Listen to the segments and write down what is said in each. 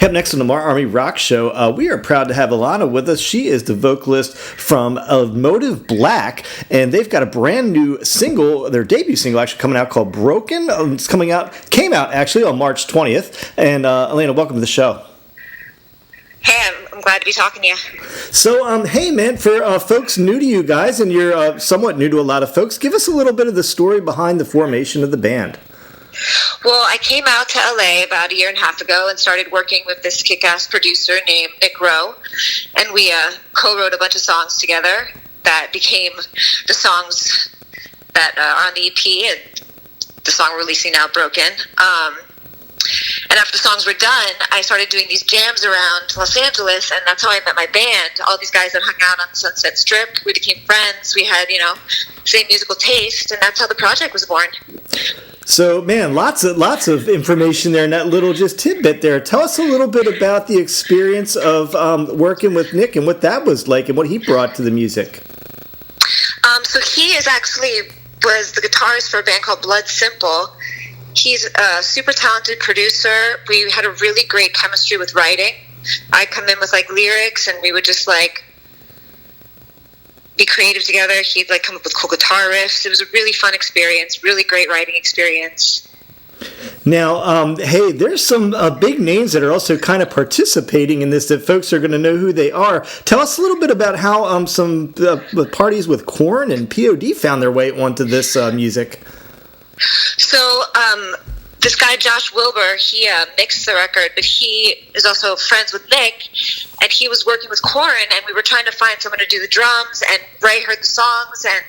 Up next on the MARR Army Rock Show, we are proud to have Alana with us. She is the vocalist from Motive Black, and they've got a brand new single, their debut single actually coming out called Broken. It's came out actually on March 20th. And Alana, welcome to the show. Hey, I'm glad to be talking to you. So, hey man, for folks new to you guys, and you're somewhat new to a lot of folks, give us a little bit of the story behind the formation of the band. Well, I came out to LA about a year and a half ago and started working with this kick-ass producer named Nick Rowe, and we co-wrote a bunch of songs together that became the songs that are on the EP, and the song we're releasing now, Broken. And after the songs were done, I started doing these jams around Los Angeles, and that's how I met my band. All these guys that hung out on the Sunset Strip, we became friends. We had, same musical taste, and that's how the project was born. So, man, lots of information there in that little just tidbit there. Tell us a little bit about the experience of working with Nick and what that was like and what he brought to the music. So he was the guitarist for a band called Blood Simple. He's a super talented producer. We had a really great chemistry with writing. I'd come in with lyrics, and we would just be creative together. He'd come up with cool guitar riffs. It was a really fun experience, really great writing experience. Now, hey, there's some big names that are also kind of participating in this that folks are going to know who they are. Tell us a little bit about how some parties with Korn and POD found their way onto this music. So, this guy, Josh Wilbur, he mixed the record, but he is also friends with Nick, and he was working with Korn, and we were trying to find someone to do the drums, and Ray heard the songs and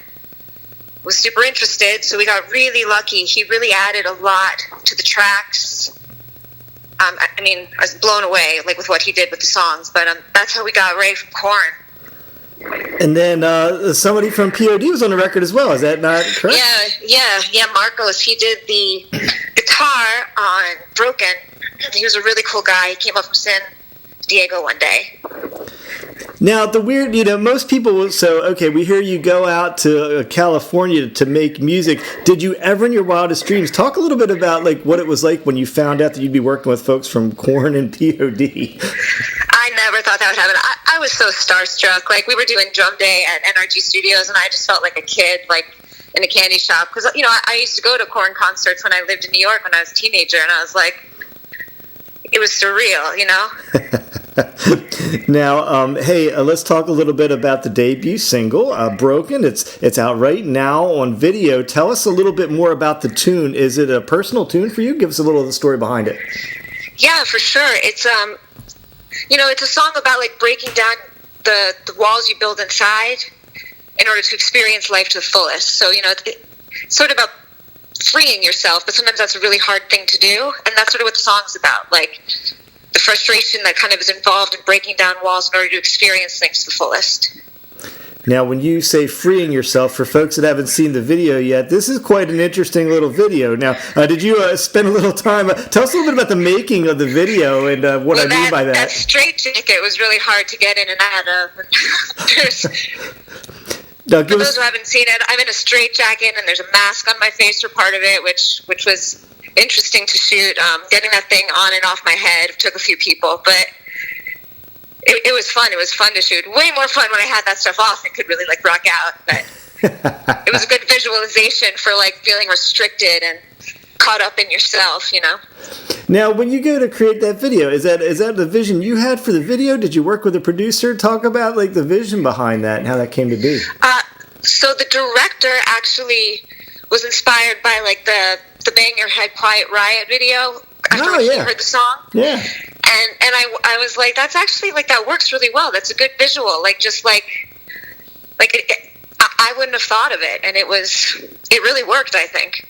was super interested, so we got really lucky. He really added a lot to the tracks. I was blown away, with what he did with the songs, but that's how we got Ray from Korn. And then somebody from POD was on the record as well. Is that not correct? Yeah. Marcos, he did the guitar on Broken. He was a really cool guy. He came up from San Diego one day. Now, the weird, most people will say, okay, we hear you go out to California to make music. Did you ever in your wildest dreams talk a little bit about what it was like when you found out that you'd be working with folks from Korn and POD? I never thought that would happen. I was so starstruck. We were doing drum day at NRG Studios, and I just felt like a kid, in a candy shop. Because, I used to go to Korn concerts when I lived in New York when I was a teenager, and I was it was surreal, Now, hey, let's talk a little bit about the debut single, Broken. It's out right now on video. Tell us a little bit more about the tune. Is it a personal tune for you? Give us a little of the story behind it. Yeah, for sure. It's it's a song about breaking down the walls you build inside in order to experience life to the fullest. So, it's sort of about freeing yourself, but sometimes that's a really hard thing to do, and that's sort of what the song's about, the frustration that kind of is involved in breaking down walls in order to experience things to the fullest. Now, when you say freeing yourself, for folks that haven't seen the video yet, this is quite an interesting little video. Now, did you spend a little time? Tell us a little bit about the making of the video and what I mean by that. That straitjacket was really hard to get in and out of. For those who haven't seen it, I'm in a straitjacket, and there's a mask on my face for part of it, which was interesting to shoot. Getting that thing on and off my head took a few people, but it was fun. It was fun to shoot. Way more fun when I had that stuff off and could really rock out. But it was a good visualization for feeling restricted and caught up in yourself, Now, when you go to create that video, is that the vision you had for the video? Did you work with a producer? Talk about the vision behind that and how that came to be. So the director actually was inspired by the Bang Your Head Quiet Riot video. After he heard the song. Yeah. And I was like, that's actually that works really well. That's a good visual. I wouldn't have thought of it, and it really worked, I think.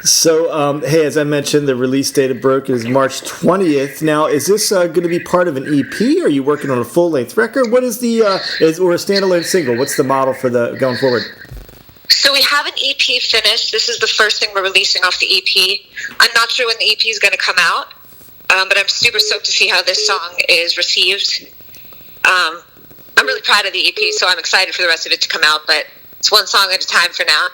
So, hey, as I mentioned, the release date of Broken is March 20th. Now, is this going to be part of an EP? Or are you working on a full-length record? What is or a standalone single? What's the model for going forward? So we have an EP finished. This is the first thing we're releasing off the EP. I'm not sure when the EP is going to come out, but I'm super stoked to see how this song is received. I'm really proud of the EP, so I'm excited for the rest of it to come out, but it's one song at a time for now.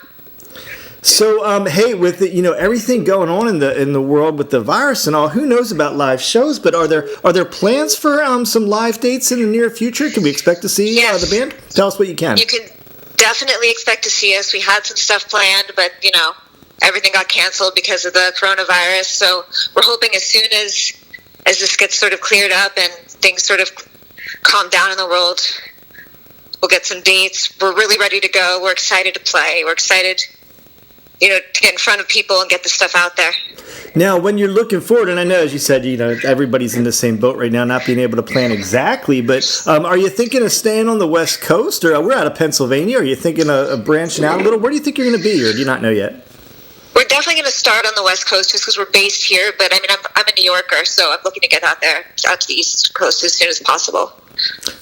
So, hey, with the, everything going on in the world with the virus and all, who knows about live shows? But are there plans for some live dates in the near future? Can we expect to see the band? Tell us what you can. You can definitely expect to see us. We had some stuff planned, but everything got canceled because of the coronavirus. So we're hoping as soon as this gets sort of cleared up and things sort of calm down in the world, we'll get some dates. We're really ready to go. We're excited to play. We're excited, to get in front of people and get the stuff out there. Now, when you're looking forward, and I know, as you said, everybody's in the same boat right now, not being able to plan exactly, but are you thinking of staying on the West Coast? Or we're out of Pennsylvania. Are you thinking of branching out a little? Where do you think you're going to be, or do you not know yet? We're definitely going to start on the West Coast just because we're based here, but I'm a New Yorker, so I'm looking to get out to the East Coast as soon as possible.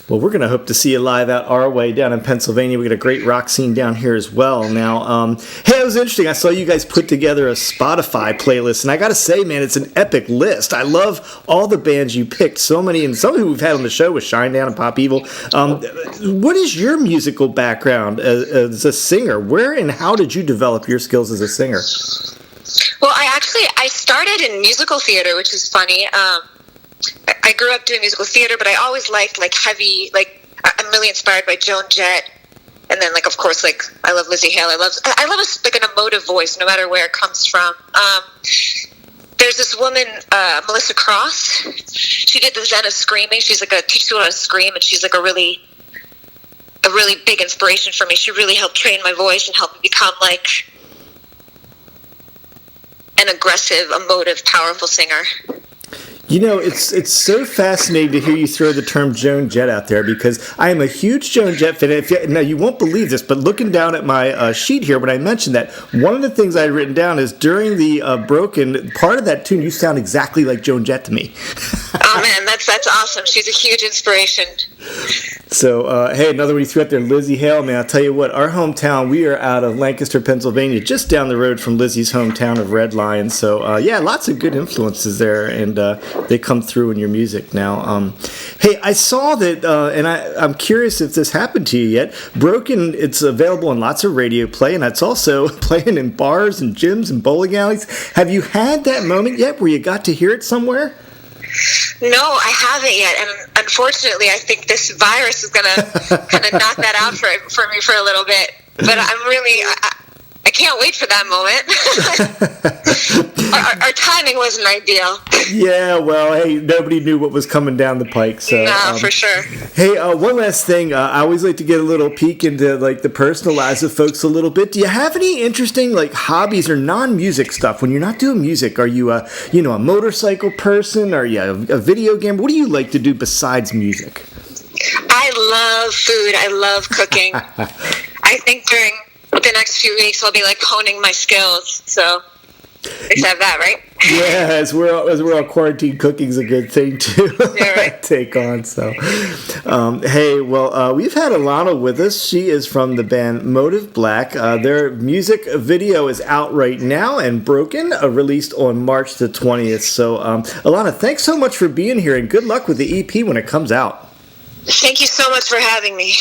Well, we're going to hope to see you live out our way down in Pennsylvania. We got a great rock scene down here as well. Now, hey, it was interesting. I saw you guys put together a Spotify playlist, and I got to say, man, it's an epic list. I love all the bands you picked. So many, and some who we've had on the show with Shinedown and Pop Evil. What is your musical background as a singer? Where and how did you develop your skills as a singer? Well, I started in musical theater, which is funny. I grew up doing musical theater, but I always liked heavy, I'm really inspired by Joan Jett, and then of course I love Lizzie Hale. I love an emotive voice, no matter where it comes from. There's this woman, Melissa Cross. She did the Zen of Screaming. She's teaches people how to scream, and she's a really big inspiration for me. She really helped train my voice and help me become an aggressive, emotive, powerful singer. It's so fascinating to hear you throw the term Joan Jett out there, because I am a huge Joan Jett fan. Now, you won't believe this, but looking down at my sheet here, when I mentioned that, one of the things I had written down is during the Broken, part of that tune, you sound exactly like Joan Jett to me. Oh, man, that's awesome. She's a huge inspiration. So, hey, another one you threw out there, Lizzie Hale. Man, I'll tell you what, our hometown, we are out of Lancaster, Pennsylvania, just down the road from Lizzie's hometown of Red Lion. So, yeah, lots of good influences there, and they come through in your music now. Hey, I saw that, and I'm curious if this happened to you yet. Broken, it's available in lots of radio play, and it's also playing in bars and gyms and bowling alleys. Have you had that moment yet where you got to hear it somewhere? No, I haven't yet, and unfortunately, I think this virus is going to kind of knock that out for me for a little bit. But I can't wait for that moment. Our timing wasn't ideal. Yeah, well, hey, nobody knew what was coming down the pike. So, no, for sure. Hey, one last thing. I always like to get a little peek into the personal lives of folks a little bit. Do you have any interesting hobbies or non-music stuff when you're not doing music? Are you a motorcycle person? Are you a video gamer? What do you like to do besides music? I love food. I love cooking. I think during the next few weeks I'll be honing my skills, so except that, right? Yeah, as we're all quarantined, cooking's a good thing too. Yeah, right. Take on. So, hey, well, we've had Alana with us. She is from the band Motive Black. Their music video is out right now, and Broken, released on March the 20th. So, Alana, thanks so much for being here, and good luck with the EP when it comes out. Thank you so much for having me.